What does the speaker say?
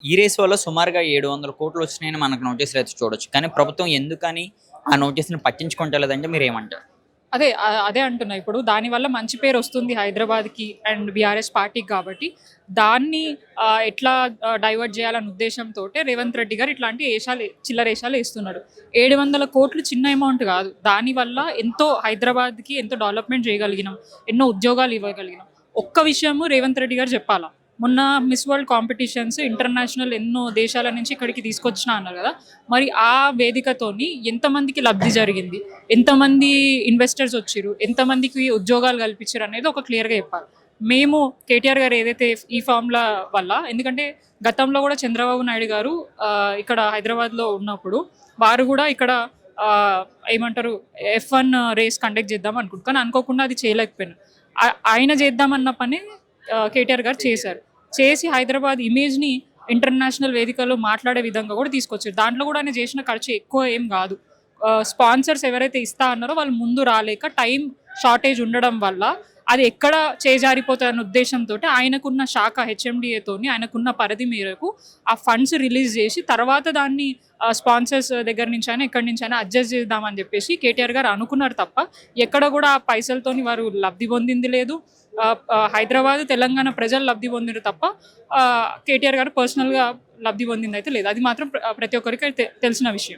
ఈ రేస్ వల్ల సుమారుగా 700 కోట్లు వచ్చినాయని మనకు నోటీసులు అయితే చూడొచ్చు. కానీ ప్రభుత్వం ఎందుకని ఆ నోటీస్‌ని పట్టించుకుంటలేదంటే మీరేమంటారు? అదే అంటున్నా. ఇప్పుడు దానివల్ల మంచి పేరొస్తుంది హైదరాబాద్‌కి అండ్ బీఆర్ఎస్ పార్టీకి కాబట్టి, దాన్ని ఎట్లా డైవర్ట్ చేయాలన్న ఉద్దేశంతోటే రేవంత్ రెడ్డి గారు ఇట్లాంటి చిల్లరేషాలు ఏస్తున్నాడు. 700,00,00,000 చిన్న అమౌంట్ కాదు. దానివల్ల ఎంతో హైదరాబాద్‌కి ఎంతో డెవలప్‌మెంట్ చేయగలిగినాం. ఎన్నో ఉద్యోగాలు ఇవ్వగలిగినాం. ఒక్క విషయము రేవంత్ రెడ్డి గారు చెప్పాలా. మొన్న మిస్ వరల్డ్ కాంపిటీషన్స్ ఇంటర్నేషనల్ ఎన్నో దేశాల నుంచి ఇక్కడికి తీసుకొచ్చినా అన్నారు కదా. మరి ఆ వేదికతోని ఎంతమందికి లబ్ధి జరిగింది, ఎంతమంది ఇన్వెస్టర్స్ వచ్చిర్రు, ఎంతమందికి ఉద్యోగాలు కల్పించారు అనేది ఒక క్లియర్గా చెప్పాలి. మేము కేటీఆర్ గారు ఏదైతే ఈ ఫార్ములా వల్ల, ఎందుకంటే గతంలో కూడా చంద్రబాబు నాయుడు గారు ఇక్కడ హైదరాబాద్లో ఉన్నప్పుడు వారు కూడా ఇక్కడ ఆ, ఏమంటారు F1 రేస్ కండక్ట్ చేద్దాం అనుకుంటు, కానీ అనుకోకుండా అది చేయలేకపోయాను. ఆయన చేద్దామన్న పని కేటీఆర్ గారు చేశారు. చేసి హైదరాబాద్ ఇమేజ్ని ఇంటర్నేషనల్ వేదికలో మాట్లాడే విధంగా కూడా తీసుకొచ్చారు. దాంట్లో కూడా ఆయన చేసిన ఖర్చు ఎక్కువ ఏం కాదు. స్పాన్సర్స్ ఎవరైతే ఇస్తా అన్నారో వాళ్ళు ముందు రాలేక టైం షార్టేజ్ ఉండడం వల్ల అది ఎక్కడ చేజారిపోతాయన్న ఉద్దేశంతో ఆయనకున్న శాఖ హెచ్ఎండిఏతోని ఆయనకున్న పరిధి మేరకు ఆ ఫండ్స్ రిలీజ్ చేసి తర్వాత దాన్ని స్పాన్సర్స్ దగ్గర నుంచి అయినా ఎక్కడి నుంచి అయినా అడ్జస్ట్ చేద్దామని చెప్పేసి కేటీఆర్ గారు అనుకున్నారు తప్ప ఎక్కడ కూడా ఆ పైసలతోని వారు లబ్ధి పొందింది లేదు. హైదరాబాద్ తెలంగాణ ప్రజలు లబ్ధి పొందిరు తప్ప కేటీఆర్ గారు పర్సనల్గా లబ్ధి పొందింది అయితే లేదు. అది మాత్రం ప్రతి ఒక్కరికి తెలిసిన విషయం.